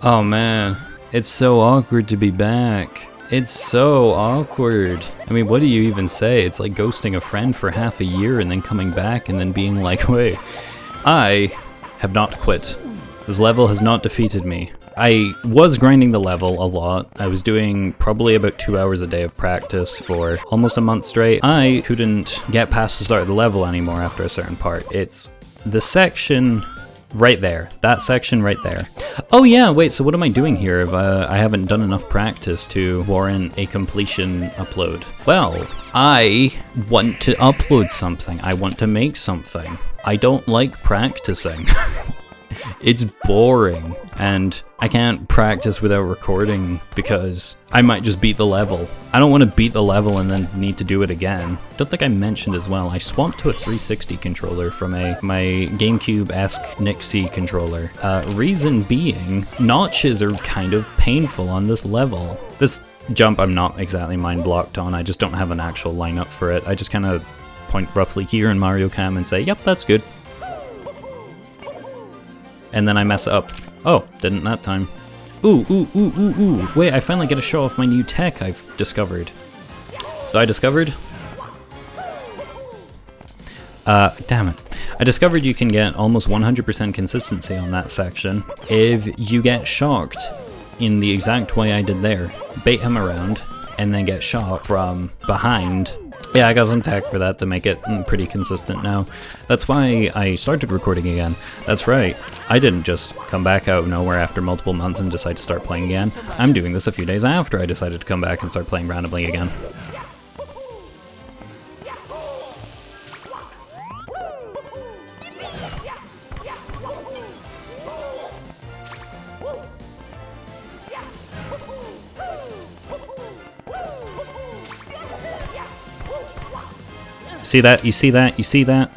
Oh man, it's so awkward to be back. It's so awkward. I mean, what do you even say? It's like ghosting a friend for half a year and then coming back and then being like, wait, I have not quit. This level has not defeated me. I was grinding the level a lot. I was doing probably about 2 hours a day of practice for almost a month straight. I couldn't get past the start of the level anymore after a certain part. It's the section right there. That section right there. Oh yeah, wait, so what am I doing here if I haven't done enough practice to warrant a completion upload? Well, I want to upload something. I want to make something. I don't like practicing. It's boring, and I can't practice without recording because I might just beat the level. I don't want to beat the level and then need to do it again. Don't think I mentioned as well, I swapped to a 360 controller from my GameCube-esque Nixie controller. Reason being, notches are kind of painful on this level. This jump I'm not exactly mind blocked on, I just don't have an actual lineup for it. I just kind of point roughly here in Mario Cam and say, yep, that's good. And then I mess it up. Oh, didn't that time. Ooh. Wait, I finally get to show off my new tech I've discovered. So I discovered... damn it. I discovered you can get almost 100% consistency on that section if you get shocked in the exact way I did there. Bait him around, and then get shocked from behind. Yeah, I got some tech for that to make it pretty consistent now. That's why I started recording again. That's right, I didn't just come back out of nowhere after multiple months and decide to start playing again. I'm doing this a few days after I decided to come back and start playing randomly again. See that? You see that? You see that?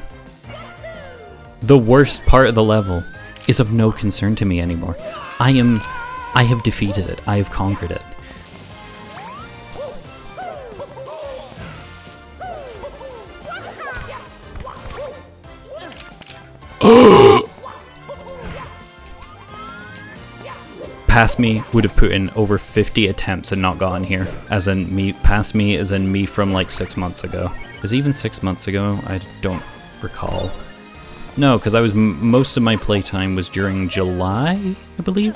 The worst part of the level is of no concern to me anymore. I have defeated it. I have conquered it. Past me would have put in over 50 attempts and not gotten here. As in me, past me as in me from like 6 months ago. Was it even 6 months ago? I don't recall. No, because I was most of my playtime was during July, I believe?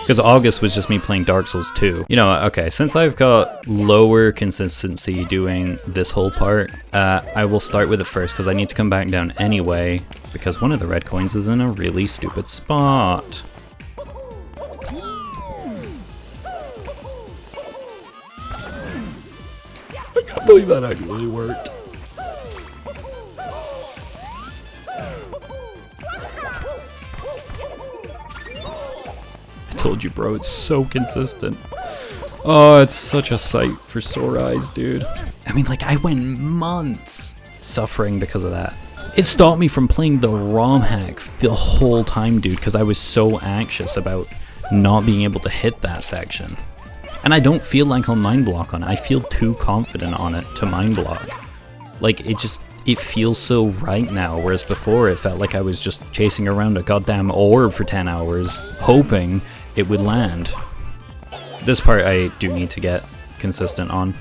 Because August was just me playing Dark Souls 2. You know, okay, since I've got lower consistency doing this whole part, I will start with it first because I need to come back down anyway, because one of the red coins is in a really stupid spot. I believe that actually worked. I told you, bro, it's so consistent. Oh, it's such a sight for sore eyes, dude. I mean, like, I went months suffering because of that. It stopped me from playing the ROM hack the whole time, dude, because I was so anxious about not being able to hit that section. And I don't feel like I'll mind block on it. I feel too confident on it to mind block. Like, it feels so right now, whereas before it felt like I was just chasing around a goddamn orb for 10 hours, hoping it would land. This part I do need to get consistent on.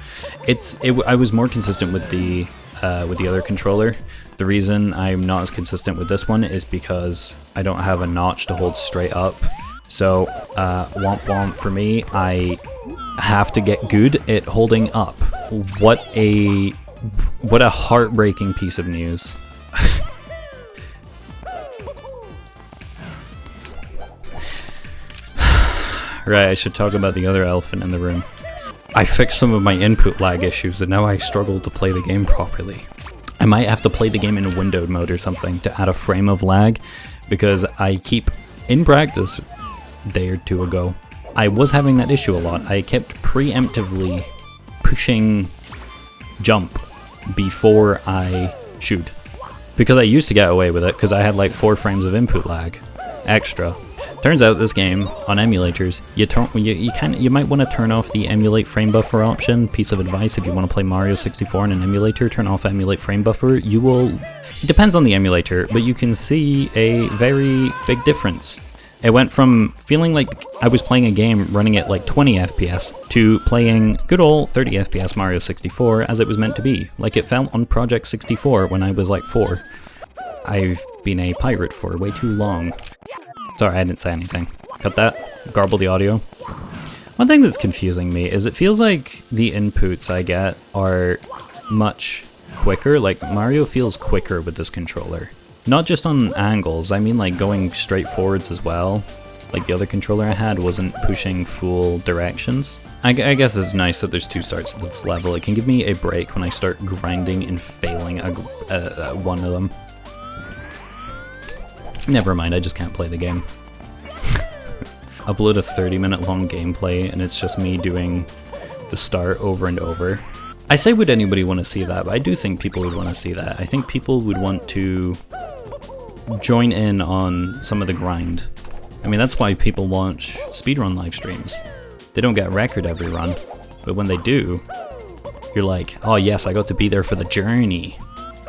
I was more consistent with the other controller. The reason I'm not as consistent with this one is because I don't have a notch to hold straight up. So, womp womp for me, I have to get good at holding up. What a heartbreaking piece of news. Right, I should talk about the other elephant in the room. I fixed some of my input lag issues and now I struggle to play the game properly. I might have to play the game in windowed mode or something to add a frame of lag, because I keep, in practice, day or two ago, I was having that issue a lot. I kept preemptively pushing jump before I shoot, because I used to get away with it because I had like 4 frames of input lag extra. Turns out this game on emulators, you might want to turn off the emulate frame buffer option. Piece of advice: if you want to play Mario 64 in an emulator, turn off emulate frame buffer. You will. It depends on the emulator, but you can see a very big difference. It went from feeling like I was playing a game running at like 20 FPS to playing good old 30 FPS Mario 64 as it was meant to be. Like it felt on Project 64 when I was like 4. I've been a pirate for way too long. Sorry, I didn't say anything. Cut that. Garble the audio. One thing that's confusing me is it feels like the inputs I get are much quicker. Like Mario feels quicker with this controller. Not just on angles, I mean like going straight forwards as well. Like the other controller I had wasn't pushing full directions. I guess it's nice that there's 2 starts to this level. It can give me a break when I start grinding and failing one of them. Never mind, I just can't play the game. Upload a 30-minute long gameplay and it's just me doing the start over and over. I say would anybody want to see that, but I do think people would want to see that. I think people would want to join in on some of the grind. I mean, that's why people watch speedrun live streams. They don't get a record every run, but when they do, you're like, oh yes, I got to be there for the journey.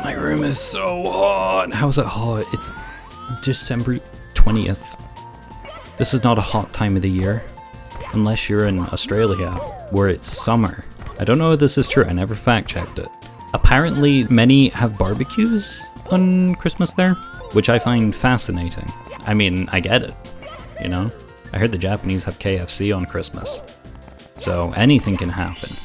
My room is so hot. How's it hot? It's December 20th. This is not a hot time of the year, unless you're in Australia, where it's summer. I don't know if this is true, I never fact checked it. Apparently, many have barbecues on Christmas there, which I find fascinating. I mean, I get it, you know? I heard the Japanese have KFC on Christmas, so anything can happen.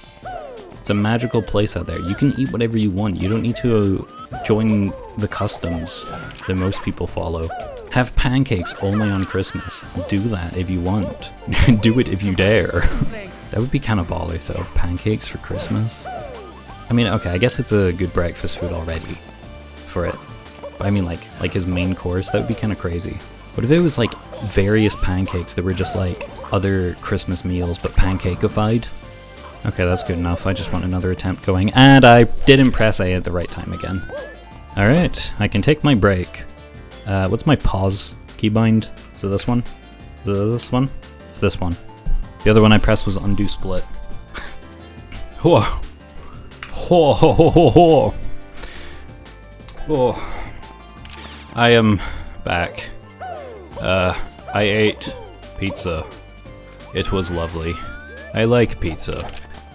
It's a magical place out there. You can eat whatever you want. You don't need to join the customs that most people follow. Have pancakes only on Christmas. Do that if you want. Do it if you dare. That would be kind of baller though. Pancakes for Christmas. I mean, okay, I guess it's a good breakfast food already for it. But I mean like his main course, that would be kind of crazy. What if it was like various pancakes that were just like other Christmas meals but pancakeified? Okay, that's good enough. I just want another attempt going. And I didn't press A at the right time again. Alright, I can take my break. What's my pause keybind? Is it this one? Is it this one? It's this one. The other one I pressed was undo split. Whoa. Ho ho ho ho ho. Oh. I am back. I ate pizza. It was lovely. I like pizza.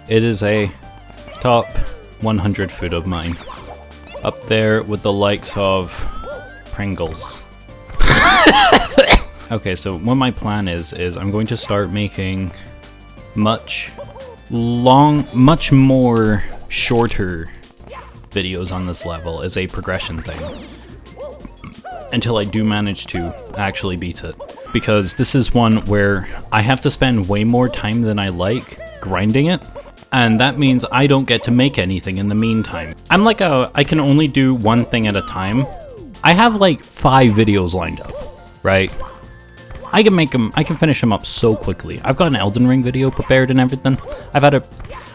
It is a top 100 food of mine. Up there with the likes of Pringles. Okay, so what my plan is I'm going to start making much more shorter videos on this level as a progression thing. Until I do manage to actually beat it. Because this is one where I have to spend way more time than I like grinding it. And that means I don't get to make anything in the meantime. I'm like I can only do one thing at a time. I have like 5 videos lined up, right? I can finish them up so quickly. I've got an Elden Ring video prepared and everything. I've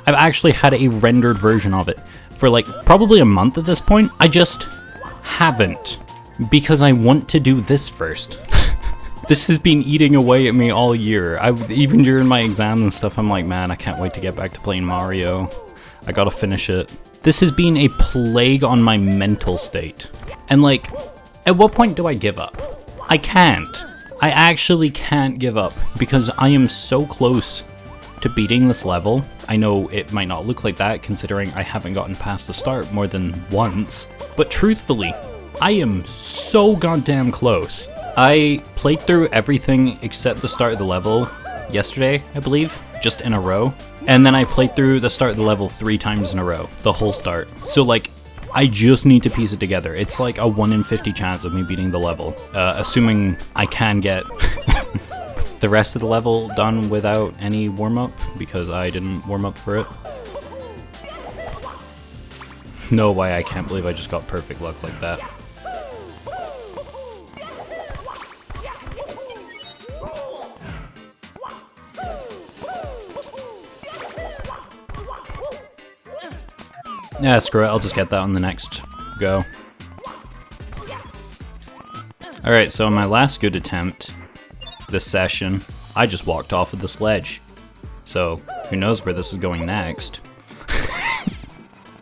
actually had a rendered version of it for like probably a month at this point. I just haven't, because I want to do this first. This has been eating away at me all year. Even during my exams and stuff, I'm like, man, I can't wait to get back to playing Mario. I gotta finish it. This has been a plague on my mental state. And like, at what point do I give up? I can't. I actually can't give up because I am so close to beating this level. I know it might not look like that considering I haven't gotten past the start more than once, but truthfully, I am so goddamn close. I played through everything except the start of the level yesterday, I believe, just in a row. And then I played through the start of the level 3 times in a row, the whole start. So like, I just need to piece it together. It's like a 1 in 50 chance of me beating the level, assuming I can get the rest of the level done without any warm-up, because I didn't warm up for it. No way, I can't believe I just got perfect luck like that. Yeah, screw it, I'll just get that on the next go. Alright, so my last good attempt this session, I just walked off with the sledge. So, who knows where this is going next.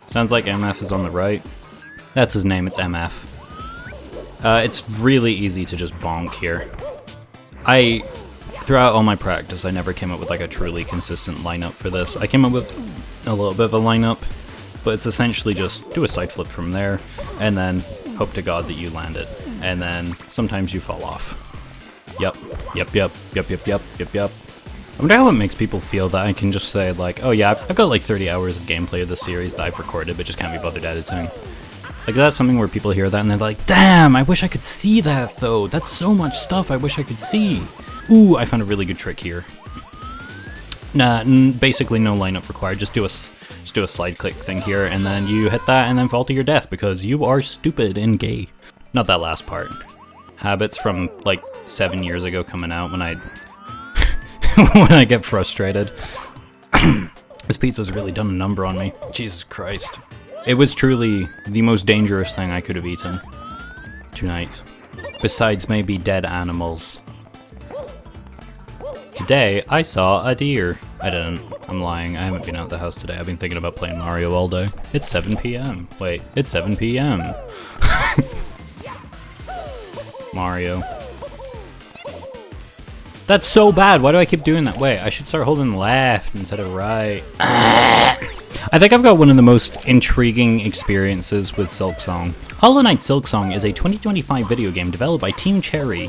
Sounds like MF is on the right. That's his name, it's MF. It's really easy to just bonk here. Throughout all my practice, I never came up with like a truly consistent lineup for this. I came up with a little bit of a lineup, but it's essentially just do a side flip from there, and then hope to God that you land it, and then sometimes you fall off. Yep. I wonder how it makes people feel that I can just say like, oh yeah, I've got like 30 hours of gameplay of this series that I've recorded, but just can't be bothered editing. Like, that's something where people hear that and they're like, damn, I wish I could see that though. That's so much stuff I wish I could see. Ooh, I found a really good trick here. Nah, basically no lineup required. Just do a slide click thing here, and then you hit that and then fall to your death because you are stupid and gay. Not that last part. Habits from like 7 years ago coming out when I when I get frustrated. This pizza's really done a number on me. Jesus Christ. It was truly the most dangerous thing I could have eaten tonight. Besides maybe dead animals. Today, I saw a deer. I didn't. I'm lying. I haven't been out the house today. I've been thinking about playing Mario all day. It's 7 p.m. Wait, it's 7 p.m. Mario. That's so bad. Why do I keep doing that? Wait, I should start holding left instead of right. I think I've got one of the most intriguing experiences with Silksong. Hollow Knight Silksong is a 2025 video game developed by Team Cherry.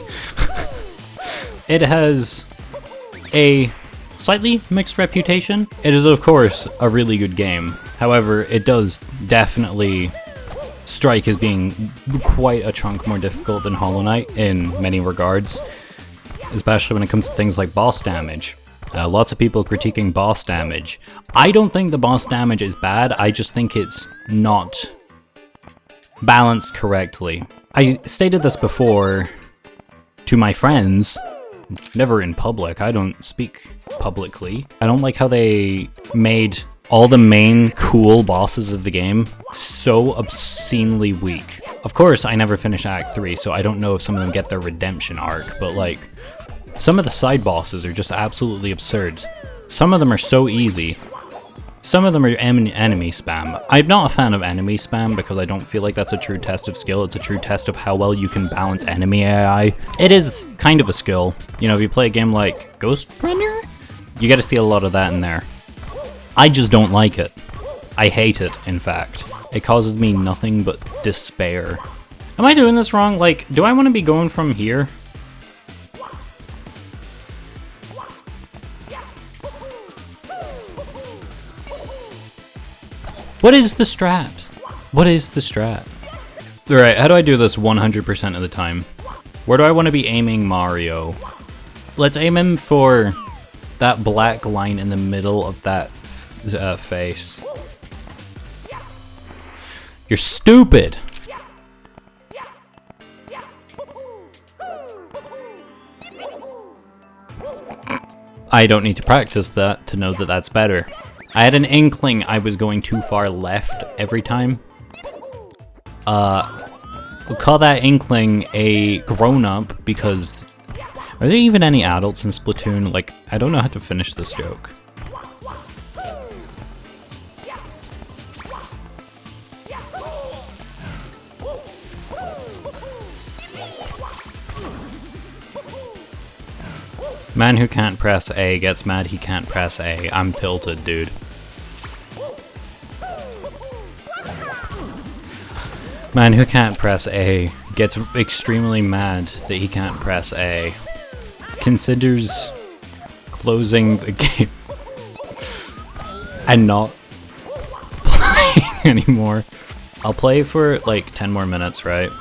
It has a slightly mixed reputation. It is, of course, a really good game. However, it does definitely strike as being quite a chunk more difficult than Hollow Knight in many regards, especially when it comes to things like boss damage. Lots of people critiquing boss damage. I don't think the boss damage is bad, I just think it's not balanced correctly. I stated this before to my friends, never in public. I don't speak publicly. I don't like how they made all the main cool bosses of the game so obscenely weak. Of course, I never finish Act 3, so I don't know if some of them get their redemption arc, but like, some of the side bosses are just absolutely absurd. Some of them are so easy. Some of them are enemy spam. I'm not a fan of enemy spam because I don't feel like that's a true test of skill. It's a true test of how well you can balance enemy AI. It is kind of a skill. You know, if you play a game like Ghost Runner, you get to see a lot of that in there. I just don't like it. I hate it, in fact. It causes me nothing but despair. Am I doing this wrong? Like, do I want to be going from here? What is the strat? What is the strat? Alright, how do I do this 100% of the time? Where do I want to be aiming Mario? Let's aim him for that black line in the middle of that face. You're stupid! I don't need to practice that to know that that's better. I had an inkling I was going too far left every time. We'll call that inkling a grown-up because... Are there even any adults in Splatoon? Like, I don't know how to finish this joke. Man who can't press A gets mad he can't press A. I'm tilted, dude. Man who can't press A gets extremely mad that he can't press A. Considers closing the game and not playing anymore. I'll play for like 10 more minutes, right?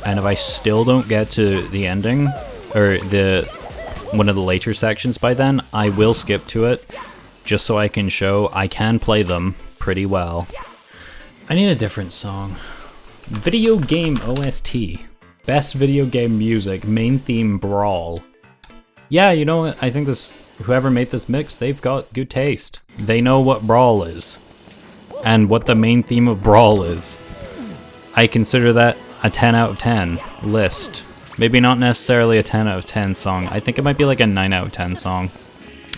And if I still don't get to the ending, or one of the later sections by then, I will skip to it, just so I can show I can play them pretty well. I need a different song. Video game OST. Best video game music, main theme Brawl. Yeah, you know what, I think whoever made this mix, they've got good taste. They know what Brawl is, and what the main theme of Brawl is. I consider that a 10 out of 10 list. Maybe not necessarily a 10 out of 10 song. I think it might be like a 9 out of 10 song.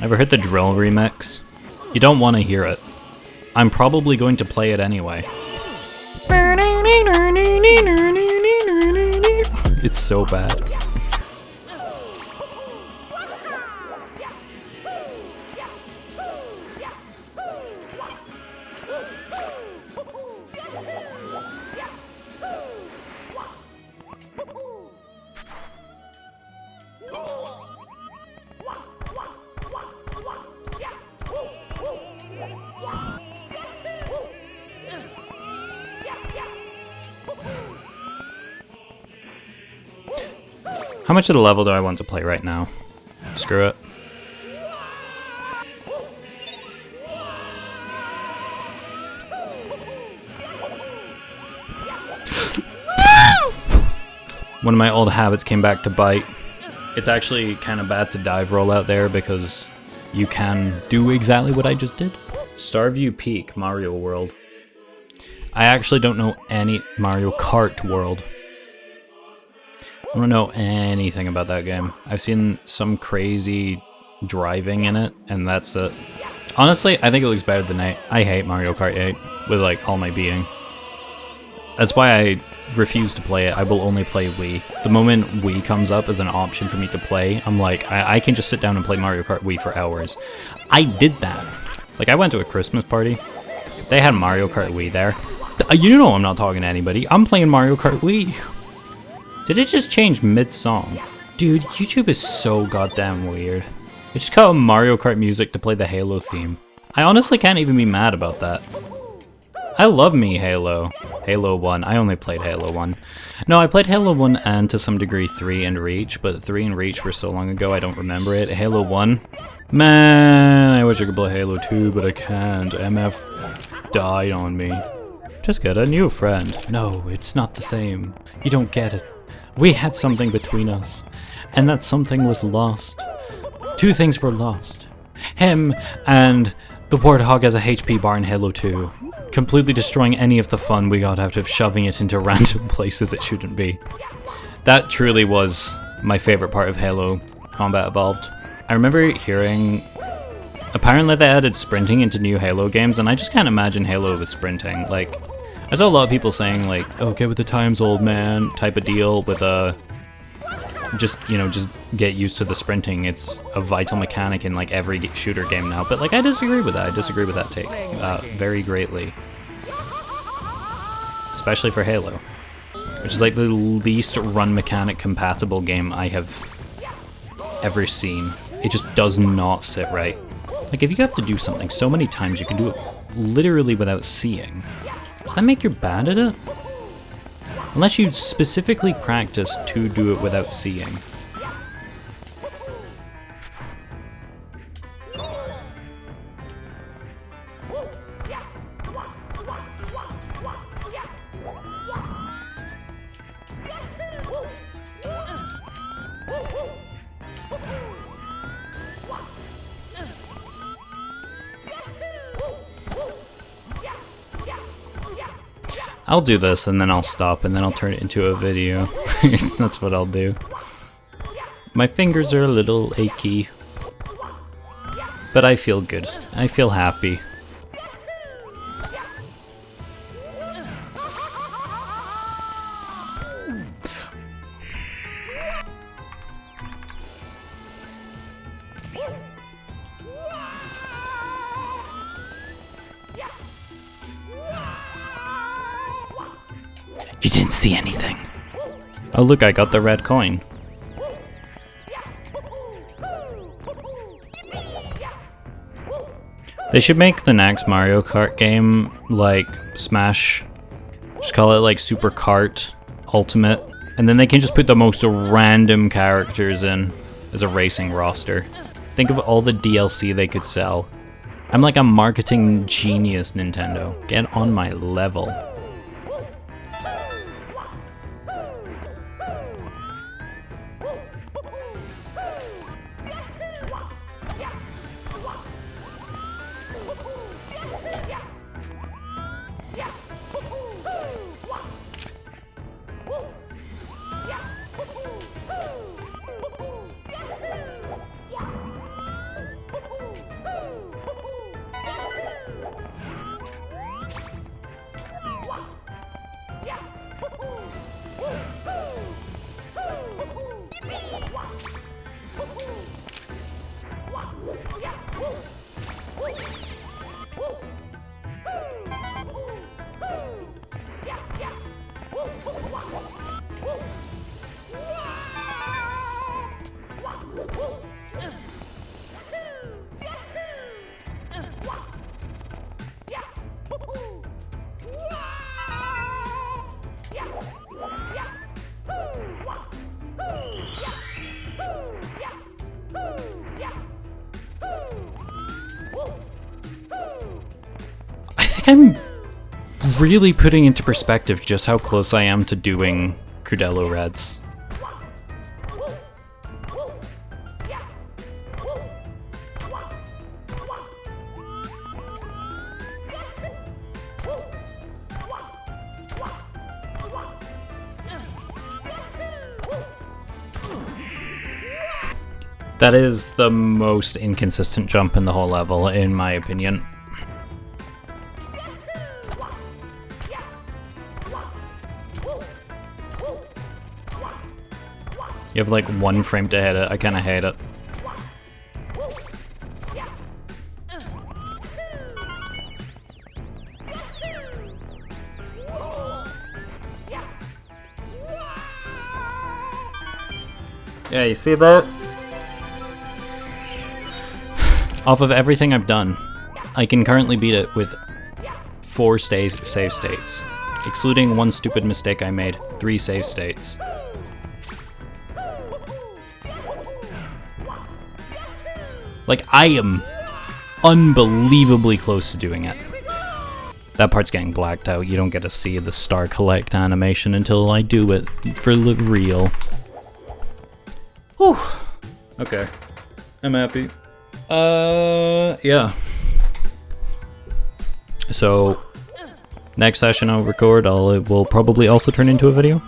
Ever heard the Drill remix? You don't want to hear it. I'm probably going to play it anyway. It's so bad. How much of the level do I want to play right now? Screw it. One of my old habits came back to bite. It's actually kind of bad to dive roll out there because you can do exactly what I just did. Starview Peak, Mario World. I actually don't know any Mario Kart World. I don't know anything about that game. I've seen some crazy driving in it, and that's it. Honestly, I think it looks better than 8. I hate Mario Kart 8 with like all my being. That's why I refuse to play it. I will only play Wii. The moment Wii comes up as an option for me to play, I'm like, I can just sit down and play Mario Kart Wii for hours. I did that. Like, I went to a Christmas party. They had Mario Kart Wii there. You know I'm not talking to anybody. I'm playing Mario Kart Wii. Did it just change mid-song? Dude, YouTube is so goddamn weird. It just cut Mario Kart music to play the Halo theme. I honestly can't even be mad about that. I love me Halo. Halo 1. I only played Halo 1. No, I played Halo 1 and to some degree 3 and Reach, but 3 and Reach were so long ago I don't remember it. Halo 1? Man, I wish I could play Halo 2, but I can't. MF died on me. Just get a new friend. No, it's not the same. You don't get it. We had something between us, and that something was lost. 2 things were lost. Him and the Warthog as a HP bar in Halo 2. Completely destroying any of the fun we got out of shoving it into random places it shouldn't be. That truly was my favorite part of Halo Combat Evolved. I remember hearing, apparently they added sprinting into new Halo games, and I just can't imagine Halo with sprinting. Like, I saw a lot of people saying like, oh, get with the times, old man, type of deal with just get used to the sprinting. It's a vital mechanic in like every shooter game now. But like, I disagree with that. I disagree with that take very greatly. Especially for Halo, which is like the least run mechanic compatible game I have ever seen. It just does not sit right. Like, if you have to do something so many times, you can do it literally without seeing. Does that make you bad at it? Unless you specifically practice to do it without seeing. I'll do this and then I'll stop and then I'll turn it into a video. That's what I'll do. My fingers are a little achy, but I feel good. I feel happy. You didn't see anything. Oh look, I got the red coin. They should make the next Mario Kart game like Smash. Just call it like Super Kart Ultimate. And then they can just put the most random characters in as a racing roster. Think of all the DLC they could sell. I'm like a marketing genius, Nintendo. Get on my level. think I'm really putting into perspective just how close I am to doing Crudelo Reds. That is the most inconsistent jump in the whole level, in my opinion. You have like 1 frame to hit it. I kind of hate it. Yeah, you see that? Off of everything I've done, I can currently beat it with 4 save states. Excluding 1 stupid mistake I made, 3 save states. Like, I am unbelievably close to doing it. That part's getting blacked out. You don't get to see the star collect animation until I do it for real. Whew. Okay. I'm happy. Yeah. So, next session I'll record, it will probably also turn into a video.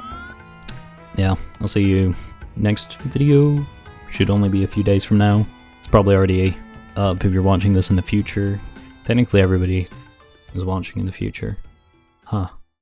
Yeah, I'll see you next video. Should only be a few days from now. It's probably already up if you're watching this in the future. Technically everybody is watching in the future. Huh.